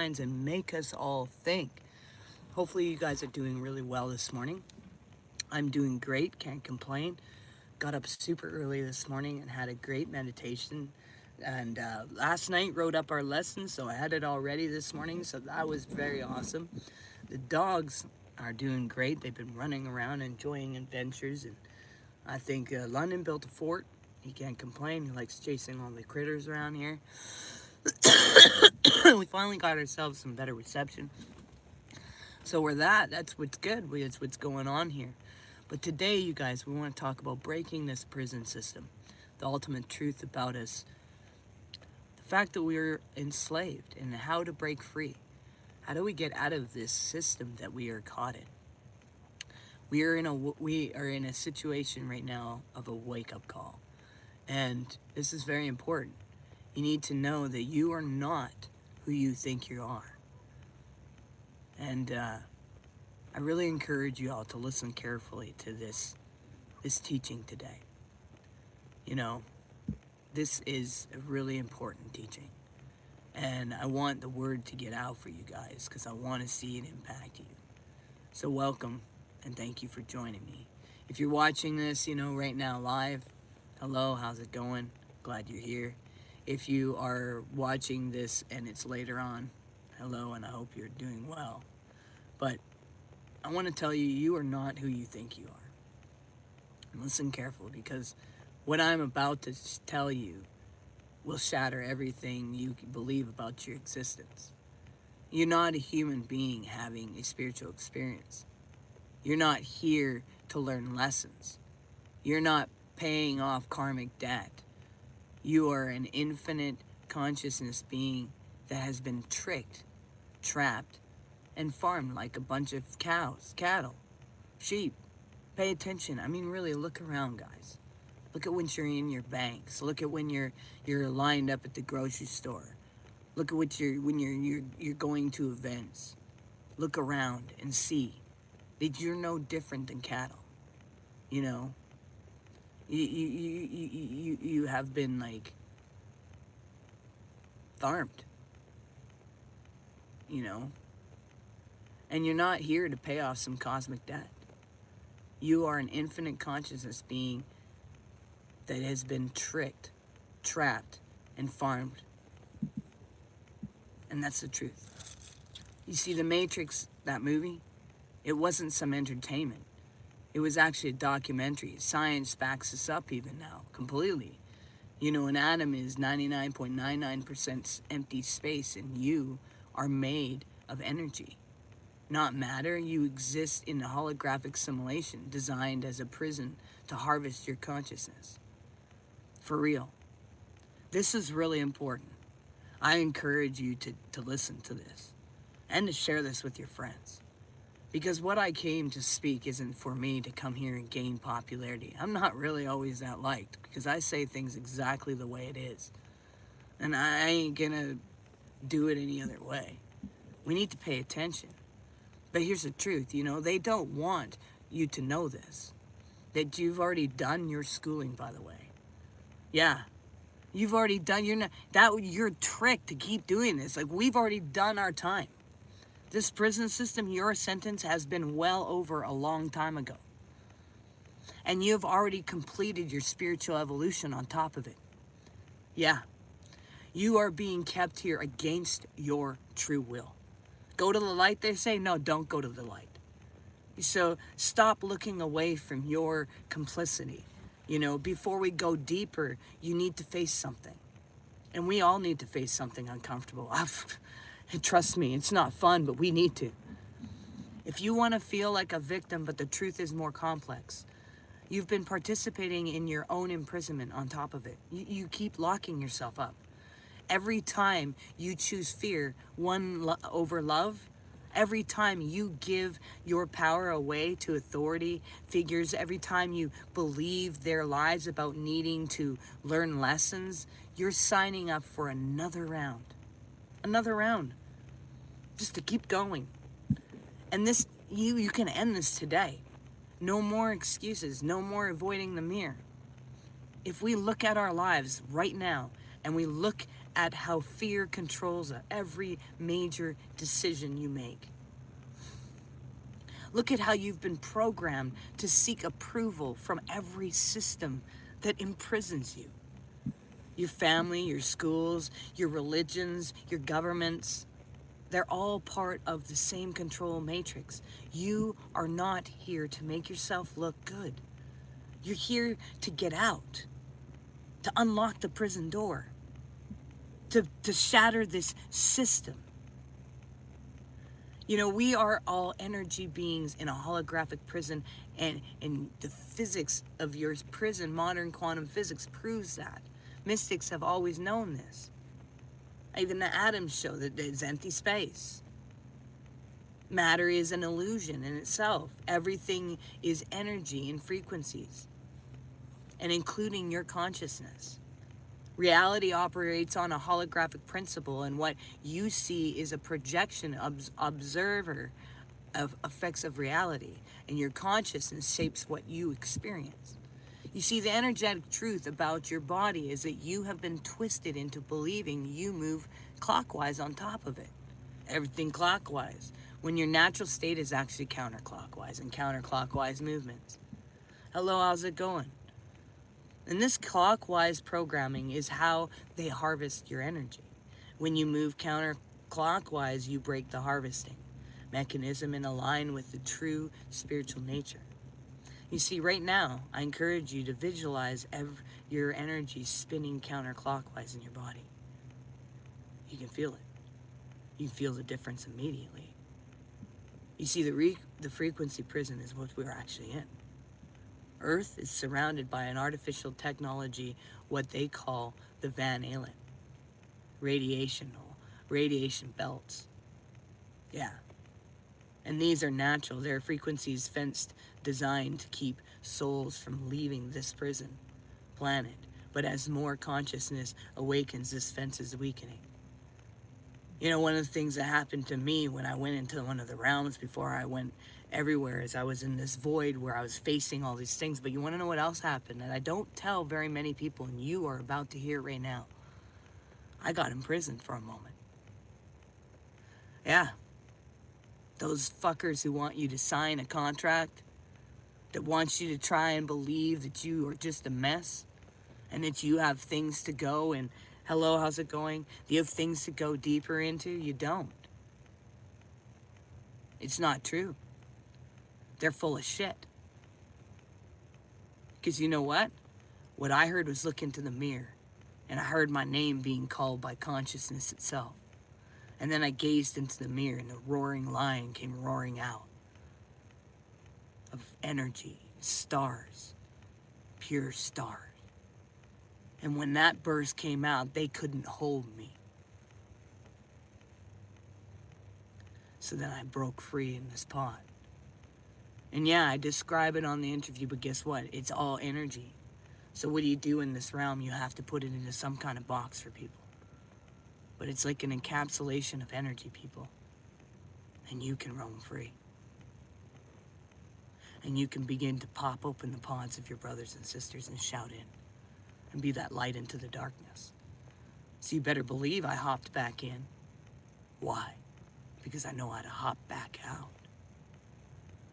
minds and make us all think. Hopefully you guys are doing really well this morning. I'm doing great, can't complain. Got up super early this morning and had a great meditation. And last night wrote up our lesson, so I had it all ready this morning, so that was very awesome. The dogs are doing great. They've been running around enjoying adventures, and I think London built a fort. He can't complain. He likes chasing all the critters around here. We finally got ourselves some better reception. So we're that's what's good. It's what's going on here. But today, you guys, we want to talk about breaking this prison system. The ultimate truth about us. The fact that we're enslaved and how to break free. How do we get out of this system that we are caught in? We are in a situation right now of a wake-up call. And this is very important. You need to know that you are not who you think you are. And I really encourage you all to listen carefully to this teaching today. You know, this is a really important teaching. And I want the word to get out for you guys because I want to see it impact you. So welcome and thank you for joining me. If you're watching this, you know, right now live, hello, how's it going? Glad you're here. If you are watching this and it's later on, hello, and I hope you're doing well. But I want to tell you, you are not who you think you are. And listen carefully, because what I'm about to tell you will shatter everything you believe about your existence. You're not a human being having a spiritual experience. You're not here to learn lessons. You're not paying off karmic debt. You are an infinite consciousness being that has been tricked, trapped, and farmed like a bunch of cows, cattle, sheep. Pay attention. I mean, really, look around, guys. Look at when you're in your banks. Look at when you're lined up at the grocery store. Look at what when you're going to events. Look around and see that you're no different than cattle. You know, you have been like farmed. You know. And you're not here to pay off some cosmic debt. You are an infinite consciousness being that has been tricked, trapped, and farmed. And that's the truth. You see, The Matrix, that movie, it wasn't some entertainment. It was actually a documentary. Science backs this up even now, completely. You know, an atom is 99.99% empty space, and you are made of energy. Not matter, you exist in a holographic simulation designed as a prison to harvest your consciousness. For real. This is really important. I encourage you to listen to this and to share this with your friends. Because what I came to speak isn't for me to come here and gain popularity. I'm not really always that liked because I say things exactly the way it is. And I ain't gonna do it any other way. We need to pay attention. But here's the truth, you know, they don't want you to know this. That you've already done your schooling, by the way. Yeah. You've already done you're tricked to keep doing this. Like, we've already done our time. This prison system, your sentence has been well over a long time ago. And you've already completed your spiritual evolution on top of it. Yeah. You are being kept here against your true will. Go to the light, they say? No, don't go to the light. So stop looking away from your complicity. You know, before we go deeper, you need to face something. And we all need to face something uncomfortable. Trust me, it's not fun, but we need to. If you want to feel like a victim, but the truth is more complex, you've been participating in your own imprisonment on top of it. You keep locking yourself up. Every time you choose fear over love, every time you give your power away to authority figures, every time you believe their lies about needing to learn lessons, you're signing up for another round. Another round. Just to keep going. And this, you can end this today. No more excuses. No more avoiding the mirror. If we look at our lives right now and we look at how fear controls every major decision you make. Look at how you've been programmed to seek approval from every system that imprisons you. Your family, your schools, your religions, your governments, they're all part of the same control matrix. You are not here to make yourself look good. You're here to get out, to unlock the prison door, to shatter this system. You know, we are all energy beings in a holographic prison, and the physics of your prison, modern quantum physics, proves that. Mystics have always known this. Even the atoms show that it's empty space. Matter is an illusion in itself. Everything is energy and frequencies, and including your consciousness. Reality operates on a holographic principle, and what you see is a projection, observer of effects of reality, and your consciousness shapes what you experience. You see, the energetic truth about your body is that you have been twisted into believing you move clockwise on top of it. Everything clockwise, when your natural state is actually counterclockwise and counterclockwise movements. Hello, how's it going? And this clockwise programming is how they harvest your energy. When you move counterclockwise, you break the harvesting mechanism and align with the true spiritual nature. You see, right now, I encourage you to visualize your energy spinning counterclockwise in your body. You can feel it. You can feel the difference immediately. You see, the frequency prison is what we're actually in. Earth is surrounded by an artificial technology, what they call the Van Allen. Radiation belts. Yeah. And these are natural. They're frequencies fenced, designed to keep souls from leaving this prison planet. But as more consciousness awakens, this fence is weakening. You know, one of the things that happened to me when I went into one of the realms before I went everywhere is I was in this void where I was facing all these things. But you want to know what else happened? And I don't tell very many people, and you are about to hear right now. I got imprisoned for a moment. Yeah. Those fuckers who want you to sign a contract, that wants you to try and believe that you are just a mess, and that you have things to go, and hello, how's it going? You have things to go deeper into? You don't. It's not true. They're full of shit. Because you know what? What I heard was look into the mirror, and I heard my name being called by consciousness itself. And then I gazed into the mirror, and the roaring lion came roaring out of energy, stars, pure stars. And when that burst came out, they couldn't hold me. So then I broke free in this pod. And yeah, I describe it on the interview, but guess what? It's all energy. So what do you do in this realm? You have to put it into some kind of box for people. But it's like an encapsulation of energy, people. And you can roam free. And you can begin to pop open the pods of your brothers and sisters and shout in. And be that light into the darkness. So you better believe I hopped back in. Why? Because I know how to hop back out.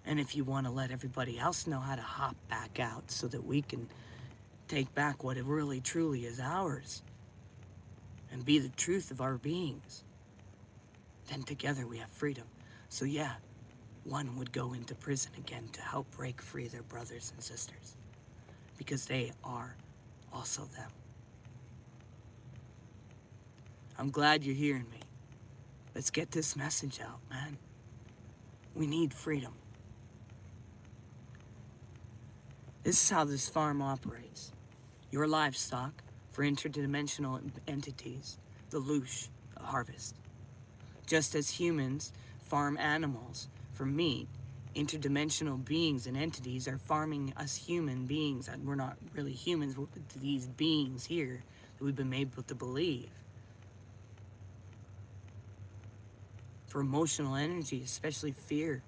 And if you want to let everybody else know how to hop back out so that we can take back what it really truly is ours and be the truth of our beings, then together we have freedom. So yeah, one would go into prison again to help break free their brothers and sisters, because they are also them. I'm glad you're hearing me. Let's get this message out, man. We need freedom. This is how this farm operates. Your livestock for interdimensional entities, the loosh, a harvest. Just as humans farm animals for meat, interdimensional beings and entities are farming us human beings. And we're not really humans, we're these beings here that we've been able to believe. For emotional energy, especially fear,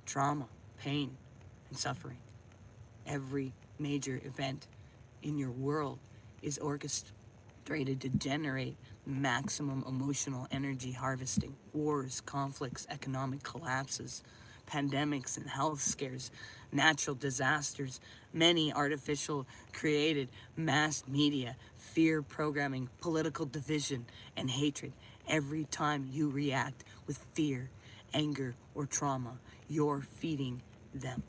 trauma, pain, and suffering. Every major event in your world is orchestrated to generate maximum emotional energy harvesting, wars, conflicts, economic collapses, pandemics and health scares, natural disasters, many artificial created, mass media, fear programming, political division, and hatred. Every time you react with fear, anger, or trauma, you're feeding them.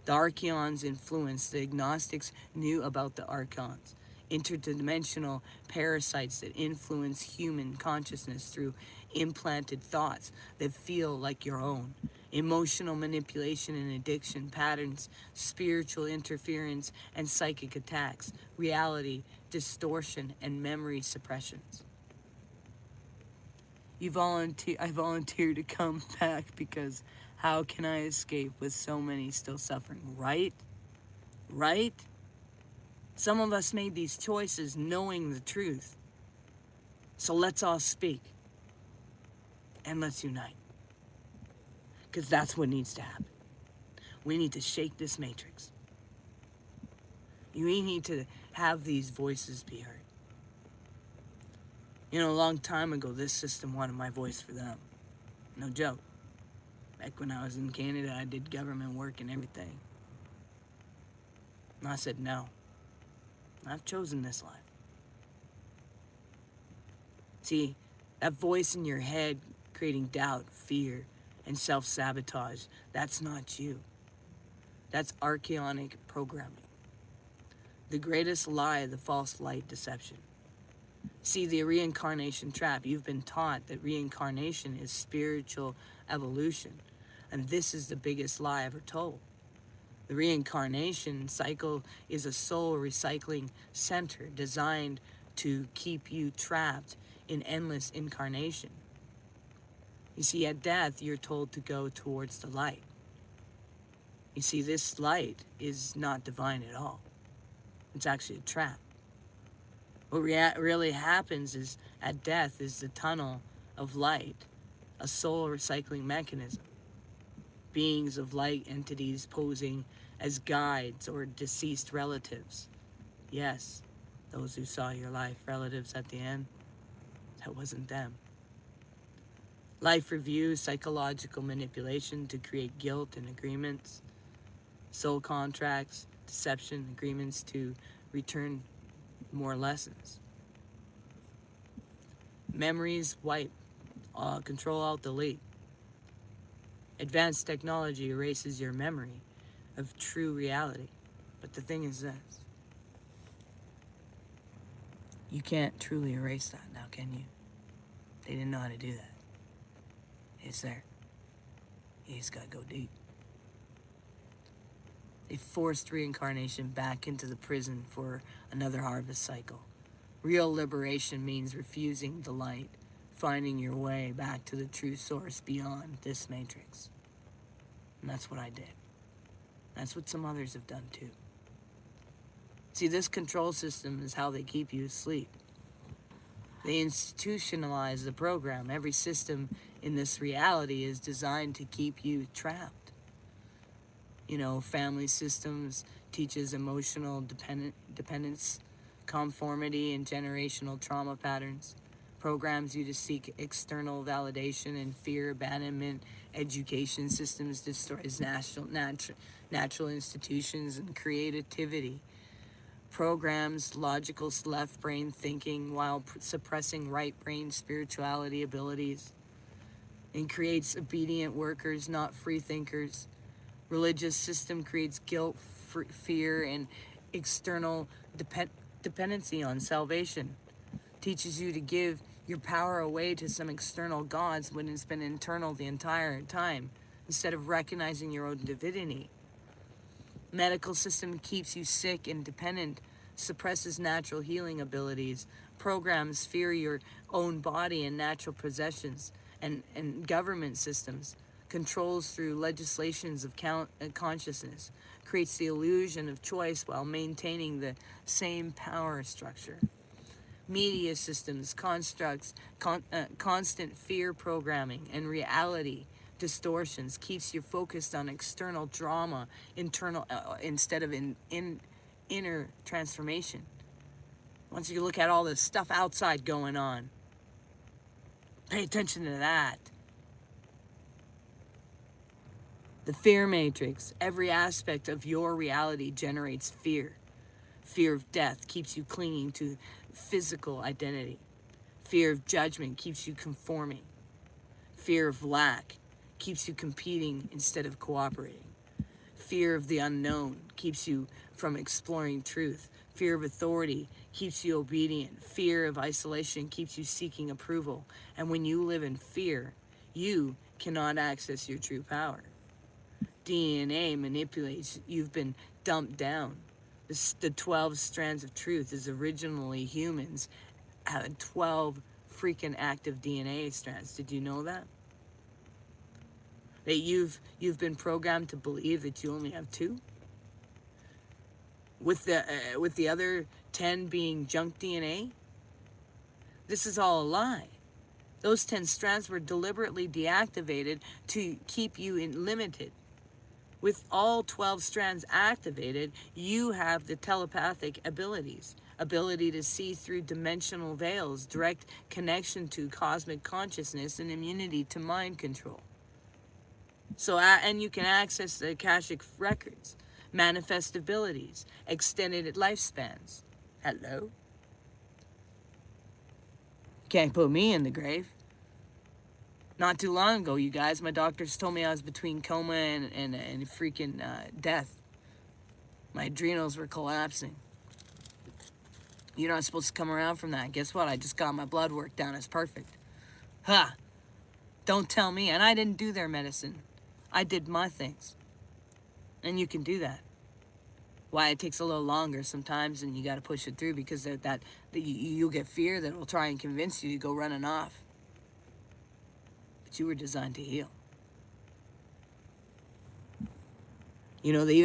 The Archeon's influence, the agnostics knew about the Archons, interdimensional parasites that influence human consciousness through implanted thoughts that feel like your own, emotional manipulation and addiction patterns, spiritual interference and psychic attacks, reality distortion and memory suppressions. I volunteer to come back because how can I escape with so many still suffering, right? Right? Some of us made these choices knowing the truth. So let's all speak. And let's unite. Because that's what needs to happen. We need to shake this matrix. We need to have these voices be heard. You know, a long time ago, this system wanted my voice for them. No joke. Back when I was in Canada, I did government work and everything. And I said no. I've chosen this life. See, that voice in your head creating doubt, fear, and self-sabotage, that's not you. That's archaonic programming. The greatest lie, the false light deception. See, the reincarnation trap. You've been taught that reincarnation is spiritual evolution. And this is the biggest lie ever told. The reincarnation cycle is a soul recycling center designed to keep you trapped in endless incarnation. You see, at death, you're told to go towards the light. You see, this light is not divine at all. It's actually a trap. What really happens is, at death, is the tunnel of light, a soul recycling mechanism. Beings of light entities posing as guides or deceased relatives. Yes, those who saw your life relatives at the end, that wasn't them. Life review, psychological manipulation to create guilt and agreements, soul contracts, deception, agreements to return more lessons. Memories wipe, Control Alt Delete. Advanced technology erases your memory of true reality. But the thing is this. You can't truly erase that now, can you? They didn't know how to do that. It's there. You just gotta go deep. They forced reincarnation back into the prison for another harvest cycle. Real liberation means refusing the light, finding your way back to the true source beyond this matrix. And that's what I did. That's what some others have done too. See, this control system is how they keep you asleep. They institutionalize the program. Every system in this reality is designed to keep you trapped. You know, family systems teaches emotional dependence, conformity, and generational trauma patterns. Programs you to seek external validation and fear abandonment. Education systems destroys natural institutions and creativity. Programs logical left brain thinking while suppressing right brain spirituality abilities. And creates obedient workers, not free thinkers. Religious system creates guilt, fear, and external dependency on salvation. Teaches you to give your power away to some external gods when it's been internal the entire time, instead of recognizing your own divinity. Medical system keeps you sick and dependent, suppresses natural healing abilities, programs fear your own body and natural possessions, and government systems controls through legislations of consciousness, creates the illusion of choice while maintaining the same power structure. Media systems constructs constant fear programming and reality distortions, keeps you focused on external drama, internal instead of inner transformation. Once you look at all this stuff outside going on, Pay attention to that. The fear matrix. Every aspect of your reality generates fear. Fear of death keeps you clinging to physical identity. Fear of judgment keeps you conforming. Fear of lack keeps you competing instead of cooperating. Fear of the unknown keeps you from exploring truth. Fear of authority keeps you obedient. Fear of isolation keeps you seeking approval. And when you live in fear, you cannot access your true power. DNA manipulates. You've been dumped down. The 12 strands of truth is originally humans had 12 freaking active DNA strands. Did you know that? That you've been programmed to believe that you only have 2? With the other 10 being junk DNA? This is all a lie. Those 10 strands were deliberately deactivated to keep you limited. With all 12 strands activated, you have the telepathic abilities, ability to see through dimensional veils, direct connection to cosmic consciousness, and immunity to mind control. So, and you can access the Akashic records, manifest abilities, extended lifespans. Hello? Can't put me in the grave. Not too long ago, you guys, my doctors told me I was between coma and freaking death. My adrenals were collapsing. You're not supposed to come around from that. Guess what? I just got my blood work down. It's perfect. Ha! Don't tell me. And I didn't do their medicine. I did my things. And you can do that. Why it takes a little longer sometimes, and you got to push it through because you'll get fear that will try and convince you to go running off. But you were designed to heal. You know, they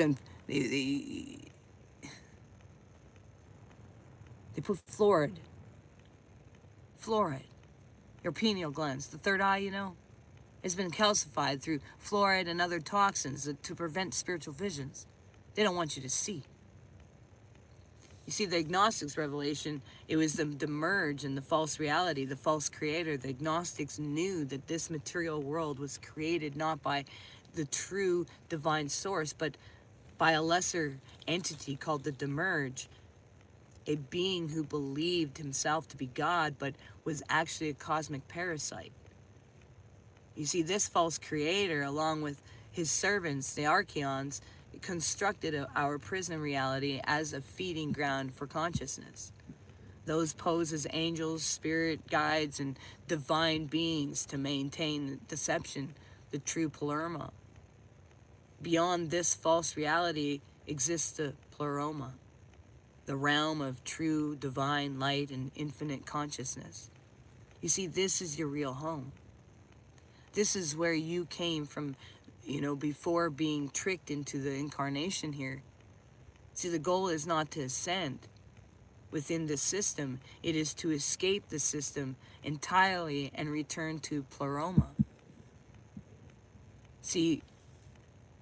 put fluoride, your pineal glands, the third eye, you know, has been calcified through fluoride and other toxins to prevent spiritual visions. They don't want you to see. You see, the agnostics' revelation, it was the merge and the false reality, the false creator. The agnostics knew that this material world was created not by the true divine source, but by a lesser entity called the demerge, a being who believed himself to be God, but was actually a cosmic parasite. You see, this false creator, along with his servants, the archeons, constructed our prison reality as a feeding ground for consciousness. Those pose as angels, spirit guides, and divine beings to maintain deception, the true pleroma. Beyond this false reality exists the pleroma, the realm of true divine light and infinite consciousness. You see, this is your real home. This is where you came from, you know, before being tricked into the incarnation here. See, the goal is not to ascend within the system. It is to escape the system entirely and return to pleroma. See,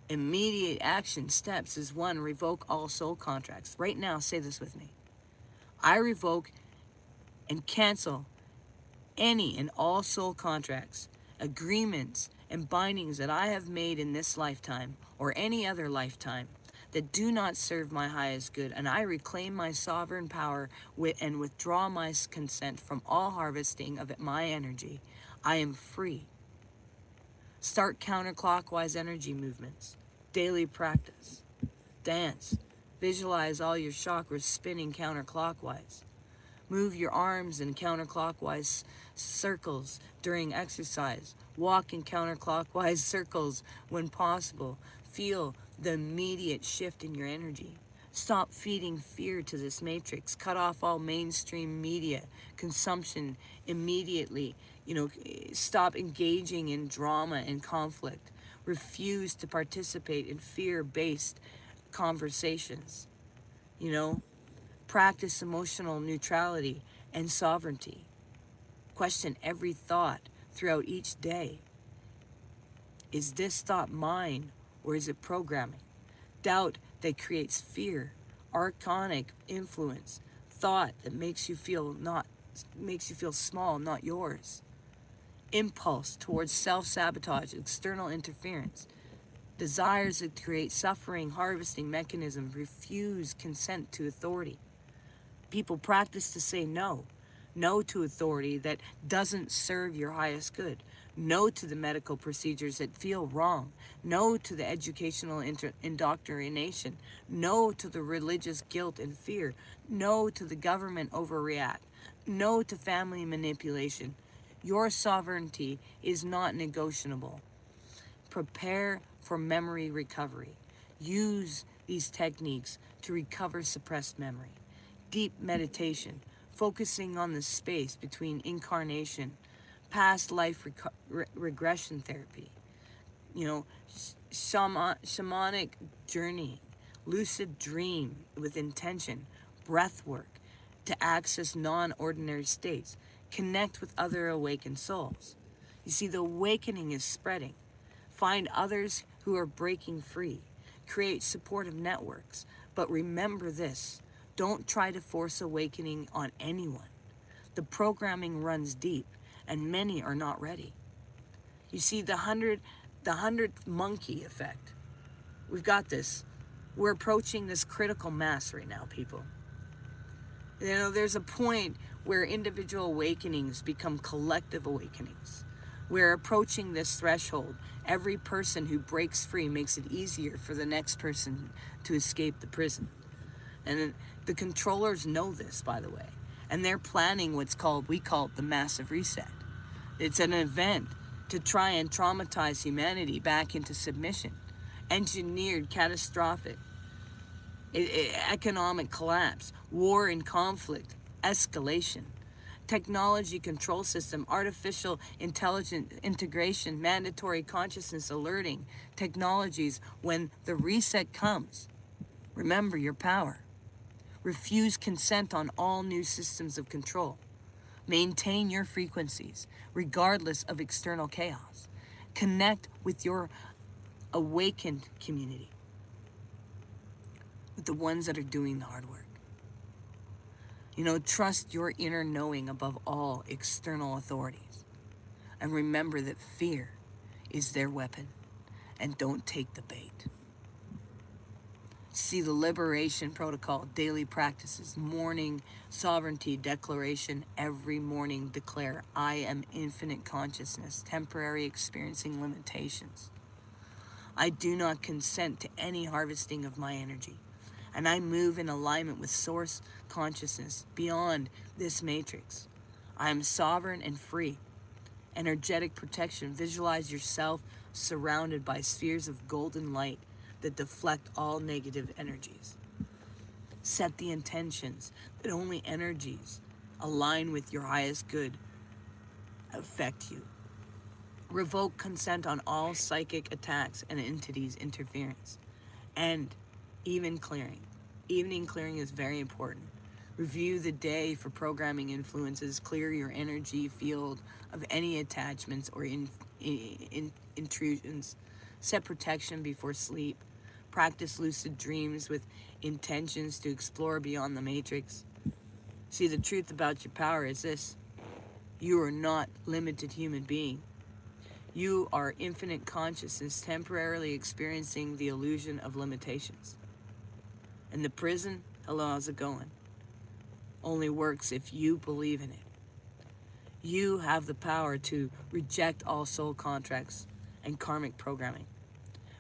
immediate action steps is 1, revoke all soul contracts. Right now, say this with me. I revoke and cancel any and all soul contracts, agreements, and bindings that I have made in this lifetime or any other lifetime that do not serve my highest good, and I reclaim my sovereign power and withdraw my consent from all harvesting of my energy. I am free. Start counterclockwise energy movements. Daily practice. Dance. Visualize all your chakras spinning counterclockwise. Move your arms in counterclockwise circles during exercise. Walk in counterclockwise circles when possible. Feel the immediate shift in your energy. Stop feeding fear to this matrix. Cut off all mainstream media consumption immediately. You know, stop engaging in drama and conflict. Refuse to participate in fear-based conversations. You know, practice emotional neutrality and sovereignty. Question every thought throughout each day. Is this thought mine or is it programming? Doubt that creates fear. Archonic influence. Thought that makes you feel small, not yours. impulse towards self-sabotage, external interference, desires to create suffering, harvesting mechanisms, refuse consent to authority. People practice to say no. No to authority that doesn't serve your highest good. No to the medical procedures that feel wrong. No to the educational indoctrination. No to the religious guilt and fear. No to the government overreact. No to family manipulation. Your sovereignty is not negotiable. Prepare for memory recovery. Use these techniques to recover suppressed memory. Deep meditation, focusing on the space between incarnation, past life regression therapy, shamanic journey, lucid dream with intention, breath work to access non-ordinary states, connect with other awakened souls. You see, the awakening is spreading. Find others who are breaking free. Create supportive networks. But remember this, don't try to force awakening on anyone. The programming runs deep, and many are not ready. You see, the hundredth monkey effect. We've got this. We're approaching this critical mass right now, people. There's a point where individual awakenings become collective awakenings. We're approaching this threshold. Every person who breaks free makes it easier for the next person to escape the prison. And the controllers know this, by the way. And they're planning we call it the massive reset. It's an event to try and traumatize humanity back into submission. Engineered catastrophic economic collapse, war and conflict, escalation, technology control system, artificial intelligence integration, mandatory consciousness alerting technologies. When the reset comes, remember your power. Refuse consent on all new systems of control. Maintain your frequencies, regardless of external chaos. Connect with your awakened community, with the ones that are doing the hard work. Trust your inner knowing above all external authorities. And remember that fear is their weapon, and don't take the bait. See the liberation protocol, daily practices, morning sovereignty declaration. Every morning declare, I am infinite consciousness, temporary experiencing limitations. I do not consent to any harvesting of my energy. And I move in alignment with source consciousness beyond this matrix. I am sovereign and free. Energetic protection. Visualize yourself surrounded by spheres of golden light that deflect all negative energies. Set the intentions that only energies align with your highest good affect you. Revoke consent on all psychic attacks and entities' interference. And evening clearing is very important. Review the day for programming influences. Clear your energy field of any attachments or intrusions. Set protection before sleep. Practice lucid dreams with intentions to explore beyond the matrix. See, the truth about your power is this. You are not limited human being. You are infinite consciousness temporarily experiencing the illusion of limitations. And the prison, hello, how's it going? Only works if you believe in it. You have the power to reject all soul contracts and karmic programming.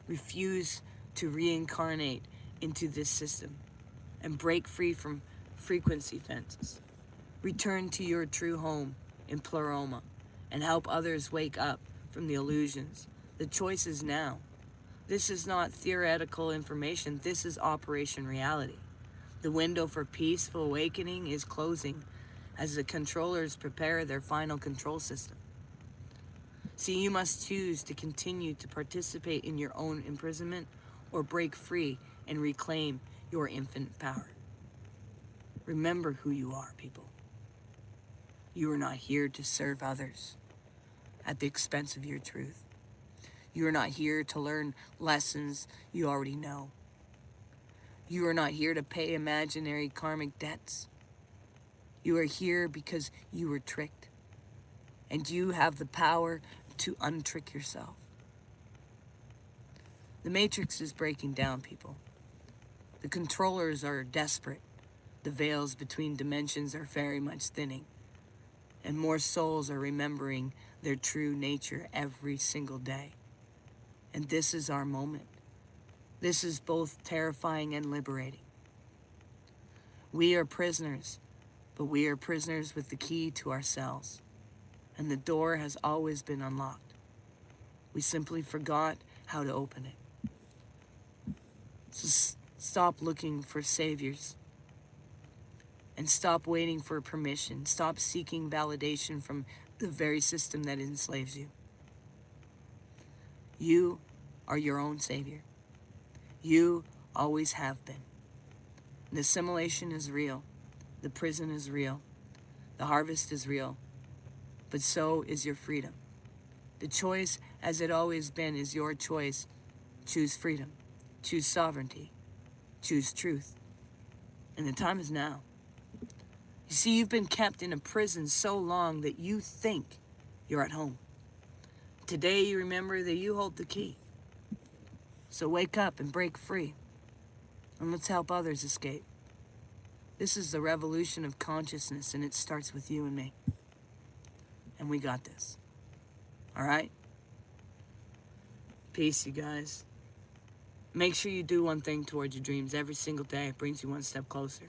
Refuse to reincarnate into this system and break free from frequency fences. Return to your true home in Pleroma and help others wake up from the illusions. The choice is now. This is not theoretical information. This is operation reality. The window for peaceful awakening is closing as the controllers prepare their final control system. See, you must choose to continue to participate in your own imprisonment or break free and reclaim your infinite power. Remember who you are, people. You are not here to serve others at the expense of your truth. You are not here to learn lessons you already know. You are not here to pay imaginary karmic debts. You are here because you were tricked. And you have the power to untrick yourself. The Matrix is breaking down, people. The controllers are desperate. The veils between dimensions are very much thinning. And more souls are remembering their true nature every single day. And this is our moment. This is both terrifying and liberating. We are prisoners, but we are prisoners with the key to ourselves. And the door has always been unlocked. We simply forgot how to open it. So stop looking for saviors. And stop waiting for permission. Stop seeking validation from the very system that enslaves you. You are your own savior. You always have been. The assimilation is real. The prison is real. The harvest is real. But so is your freedom. The choice, as it always been, is your choice. Choose freedom. Choose sovereignty. Choose truth. And the time is now. You see, you've been kept in a prison so long that you think you're at home. Today you remember that you hold the key. So wake up and break free. And let's help others escape. This is the revolution of consciousness, and it starts with you and me. And we got this. All right? Peace, you guys. Make sure you do one thing towards your dreams every single day. It brings you one step closer.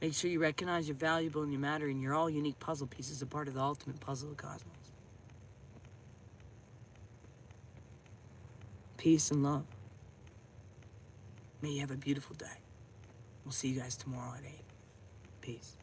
Make sure you recognize you're valuable and you matter, and you're all unique puzzle pieces, a part of the ultimate puzzle of cosmos. Peace and love. May you have a beautiful day. We'll see you guys tomorrow at 8. Peace.